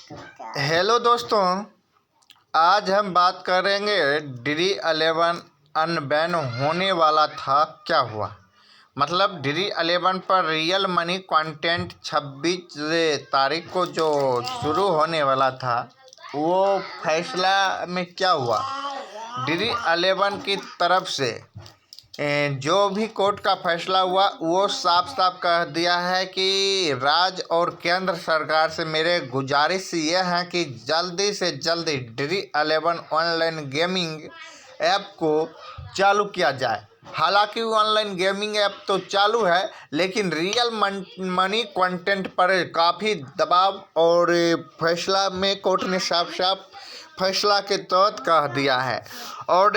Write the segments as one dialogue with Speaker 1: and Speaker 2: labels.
Speaker 1: Hello दोस्तों, आज हम बात करेंगे डी 11 अनबैन होने वाला था, क्या हुआ। मतलब डी 11 पर रियल मनी कंटेंट 26 तारीख को जो शुरू होने वाला था, वो फैसला में क्या हुआ। डी 11 की तरफ से जो भी कोर्ट का फैसला हुआ वो साफ साफ कह दिया है कि राज्य और केंद्र सरकार से मेरे गुजारिश ये है कि जल्दी से जल्दी डी 11 ऑनलाइन गेमिंग ऐप को चालू किया जाए। हालांकि ऑनलाइन गेमिंग ऐप तो चालू है, लेकिन रियल मनी कंटेंट पर काफ़ी दबाव और फैसला में कोर्ट ने साफ साफ फैसला के तहत कह दिया है। और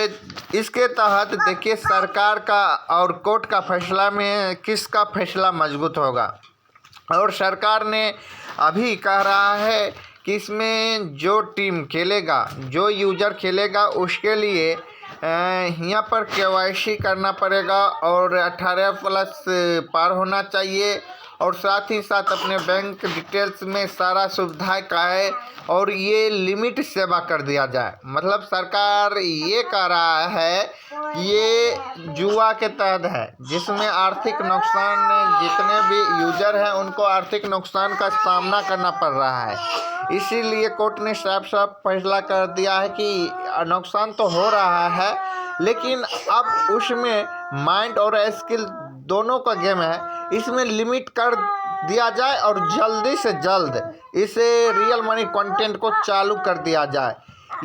Speaker 1: इसके तहत देखिए सरकार का और कोर्ट का फैसला में किसका फैसला मजबूत होगा। और सरकार ने अभी कह रहा है कि इसमें जो टीम खेलेगा, जो यूज़र खेलेगा, उसके लिए यहाँ पर केवाईसी करना पड़ेगा और 18+ पार होना चाहिए, और साथ ही साथ अपने बैंक डिटेल्स में सारा सुविधाएं का है, और ये लिमिट सेवा कर दिया जाए। मतलब सरकार ये कह रहा है कि ये जुआ के तहत है, जिसमें आर्थिक नुकसान, जितने भी यूजर हैं उनको आर्थिक नुकसान का सामना करना पड़ रहा है। इसीलिए कोर्ट ने साफ साफ फैसला कर दिया है कि नुकसान तो हो रहा है, लेकिन अब उसमें माइंड और स्किल दोनों का गेम है, इसमें लिमिट कर दिया जाए और जल्दी से जल्द इसे रियल मनी कंटेंट को चालू कर दिया जाए।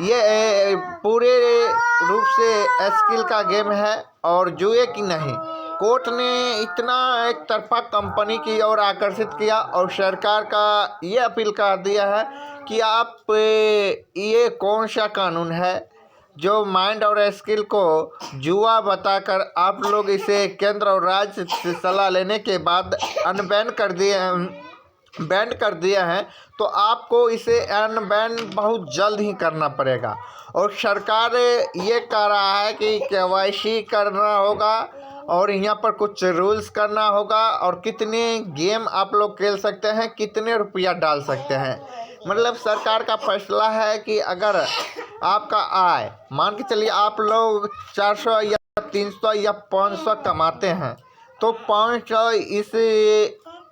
Speaker 1: ये पूरे रूप से स्किल का गेम है और जुए की नहीं। कोर्ट ने इतना एक तरफा कंपनी की ओर आकर्षित किया और सरकार का ये अपील कर दिया है कि आप ये कौन सा कानून है जो माइंड और स्किल को जुआ बताकर आप लोग इसे केंद्र और राज्य से सलाह लेने के बाद बैन कर दिए हैं, तो आपको इसे अनबैन बहुत जल्द ही करना पड़ेगा। और सरकार ये कह रहा है कि केवाईसी करना होगा और यहाँ पर कुछ रूल्स करना होगा, और कितने गेम आप लोग खेल सकते हैं, कितने रुपया डाल सकते हैं। मतलब सरकार का फैसला है कि अगर आपका आय, मान के चलिए आप लोग 400 या 300 या 500 कमाते हैं, तो 500 इस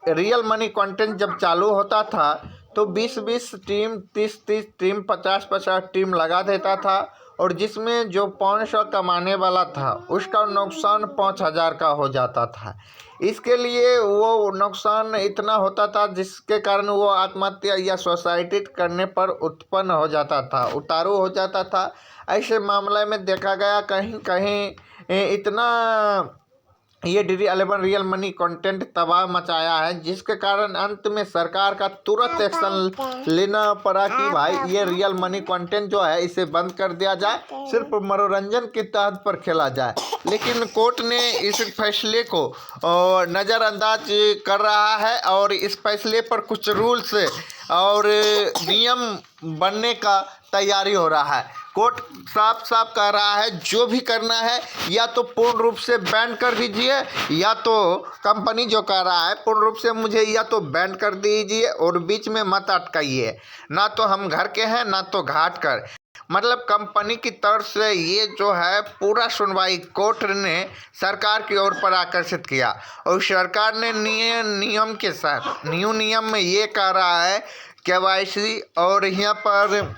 Speaker 1: रियल मनी कंटेंट जब चालू होता था तो 20-20 टीम, 30-30 टीम, 50-50 टीम लगा देता था, और जिसमें जो 500 कमाने वाला था उसका नुकसान 5000 का हो जाता था। इसके लिए वो नुकसान इतना होता था जिसके कारण वो आत्महत्या या सुसाइड करने पर उत्पन्न हो जाता था, उतारू हो जाता था। ऐसे मामले में देखा गया कहीं कहीं इतना ये डी 11 रियल मनी कंटेंट तबाह मचाया है, जिसके कारण अंत में सरकार का तुरंत एक्शन लेना पड़ा कि भाई ये रियल मनी कंटेंट जो है इसे बंद कर दिया जाए, सिर्फ मनोरंजन के तहत पर खेला जाए। लेकिन कोर्ट ने इस फैसले को नज़रअंदाज कर रहा है और इस फैसले पर कुछ रूल्स और नियम बनने का तैयारी हो रहा है। कोर्ट साफ साफ कह रहा है जो भी करना है या तो पूर्ण रूप से बैन कर दीजिए, या तो कंपनी जो कह रहा है पूर्ण रूप से मुझे या तो बैन कर दीजिए और बीच में मत अटकाइए, ना तो हम घर के हैं ना तो घाट कर। मतलब कंपनी की तरफ से ये जो है पूरा सुनवाई कोर्ट ने सरकार की ओर पर आकर्षित किया, और सरकार ने नियम के साथ नियम में ये कह रहा है केवाईसी, और यहाँ पर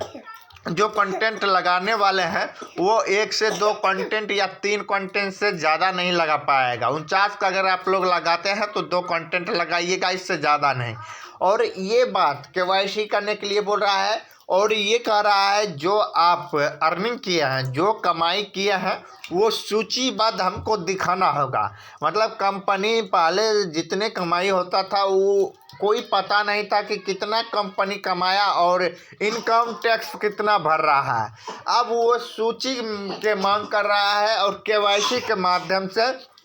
Speaker 1: जो कंटेंट लगाने वाले हैं वो 1 से 2 कंटेंट या 3 कंटेंट से ज़्यादा नहीं लगा पाएगा। 49 का अगर आप लोग लगाते हैं तो 2 कंटेंट लगाइएगा, इससे ज़्यादा नहीं। और ये बात केवाईसी करने के लिए बोल रहा है, और ये कह रहा है जो आप अर्निंग किए हैं, जो कमाई किए हैं, वो सूचीबद्ध हमको दिखाना होगा। मतलब कंपनी पहले जितने कमाई होता था वो कोई पता नहीं था कि कितना कंपनी कमाया और इनकम टैक्स कितना भर रहा है। अब वो सूची के मांग कर रहा है और केवाईसी के माध्यम से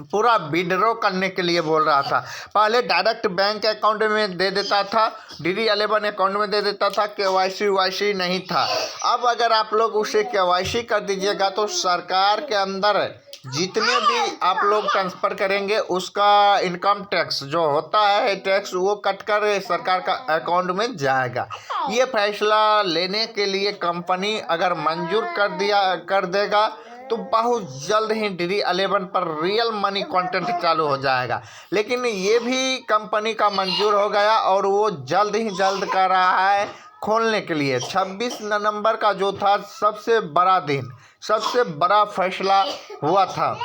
Speaker 1: पूरा विड्रॉ करने के लिए बोल रहा था। पहले डायरेक्ट बैंक अकाउंट में दे देता था, डी 11 अकाउंट में दे देता था, केवाईसी नहीं था। अब अगर आप लोग उसे केवाईसी कर दीजिएगा तो सरकार के अंदर जितने भी आप लोग ट्रांसफ़र करेंगे उसका इनकम टैक्स जो होता है टैक्स वो कट कर सरकार का अकाउंट में जाएगा। ये फैसला लेने के लिए कंपनी अगर मंजूर कर देगा तो बहुत जल्द ही DD11 पर रियल मनी कंटेंट चालू हो जाएगा। लेकिन ये भी कंपनी का मंजूर हो गया और वो जल्द ही जल्द कर रहा है खोलने के लिए। 26 नवंबर का जो था सबसे बड़ा दिन, सबसे बड़ा फैसला हुआ था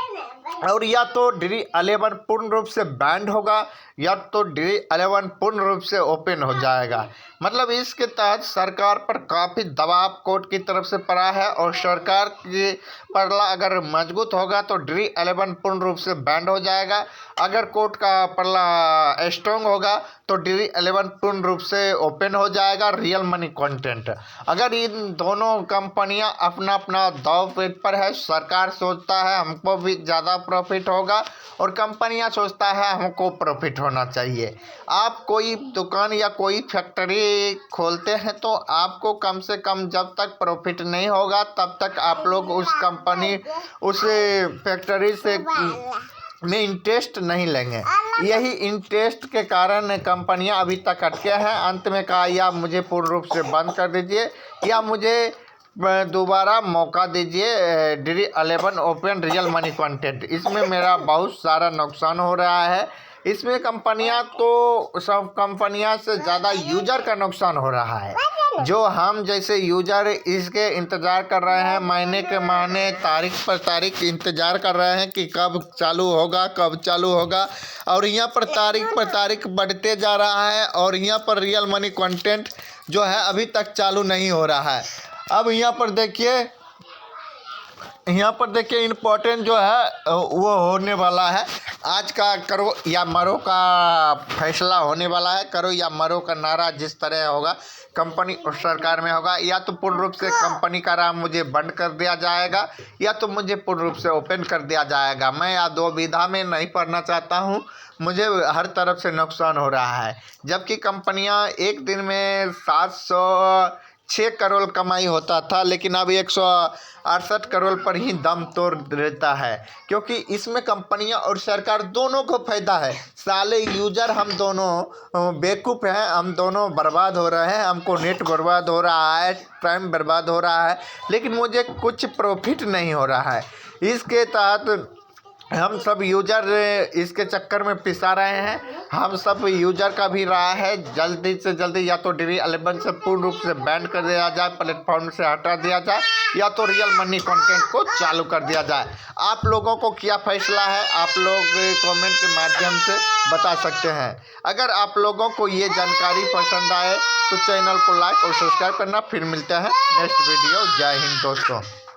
Speaker 1: और या तो DD11 पूर्ण रूप से बैंड होगा या तो DD11 पूर्ण रूप से ओपन हो जाएगा। मतलब इसके तहत सरकार पर काफ़ी दबाव कोर्ट की तरफ से पड़ा है और सरकार की पलड़ा अगर मजबूत होगा तो DD11 पूर्ण रूप से बैंड हो जाएगा। अगर कोर्ट का पलड़ा स्ट्रॉन्ग होगा तो DD11 पूर्ण रूप से ओपन हो जाएगा रियल मनी कंटेंट। अगर इन दोनों कंपनियां अपना अपना दांव पेच पर है, सरकार सोचता है हमको भी ज़्यादा प्रॉफिट होगा और कंपनियां सोचता है हमको प्रॉफिट होना चाहिए। आप कोई दुकान या कोई फैक्ट्री खोलते हैं तो आपको कम से कम जब तक प्रॉफिट नहीं होगा तब तक आप लोग उस फैक्ट्री से में इंटरेस्ट नहीं लेंगे। यही इंटरेस्ट के कारण कंपनियां अभी तक अटके हैं। अंत में कहा या मुझे पूर्ण रूप से बंद कर दीजिए या मुझे दोबारा मौका दीजिए DD11 open real money content. इसमें मेरा बहुत सारा नुकसान हो रहा है। इसमें सब कंपनियां से ज़्यादा यूजर का नुकसान हो रहा है। जो हम जैसे यूजर इसके इंतज़ार कर रहे हैं, महीने के महीने तारीख पर तारीख इंतज़ार कर रहे हैं कि कब चालू होगा और यहाँ पर तारीख बढ़ते जा रहा है और यहाँ पर रियल मनी कंटेंट जो है अभी तक चालू नहीं हो रहा है। अब यहाँ पर देखिए इम्पोर्टेंट जो है वो होने वाला है। आज का करो या मरो का फैसला होने वाला है। करो या मरो का नारा जिस तरह होगा कंपनी और सरकार में होगा, या तो पूर्ण रूप से कंपनी का नाम मुझे बंद कर दिया जाएगा या तो मुझे पूर्ण रूप से ओपन कर दिया जाएगा। मैं या दो विधा में नहीं पढ़ना चाहता हूँ। मुझे हर तरफ से नुकसान हो रहा है। जबकि कंपनियाँ एक दिन में 706 करोड़ कमाई होता था लेकिन अब 168 करोड़ पर ही दम तोड़ देता है, क्योंकि इसमें कंपनियां और सरकार दोनों को फायदा है। साले यूजर हम दोनों बेवकूफ़ हैं, हम दोनों बर्बाद हो रहे हैं। हमको नेट बर्बाद हो रहा है, टाइम बर्बाद हो रहा है, लेकिन मुझे कुछ प्रॉफिट नहीं हो रहा है। इसके तहत हम सब यूजर इसके चक्कर में पिसा रहे हैं। हम सब यूजर का भी राय है जल्दी से जल्दी या तो DD11 से पूर्ण रूप से बैन कर दिया जाए, प्लेटफॉर्म से हटा दिया जाए या तो रियल मनी कंटेंट को चालू कर दिया जाए। आप लोगों को क्या फैसला है आप लोग कमेंट के माध्यम से बता सकते हैं। अगर आप लोगों को ये जानकारी पसंद आए तो चैनल को लाइक और सब्सक्राइब करना। फिर मिलते हैं नेक्स्ट वीडियो। जय हिंद दोस्तों।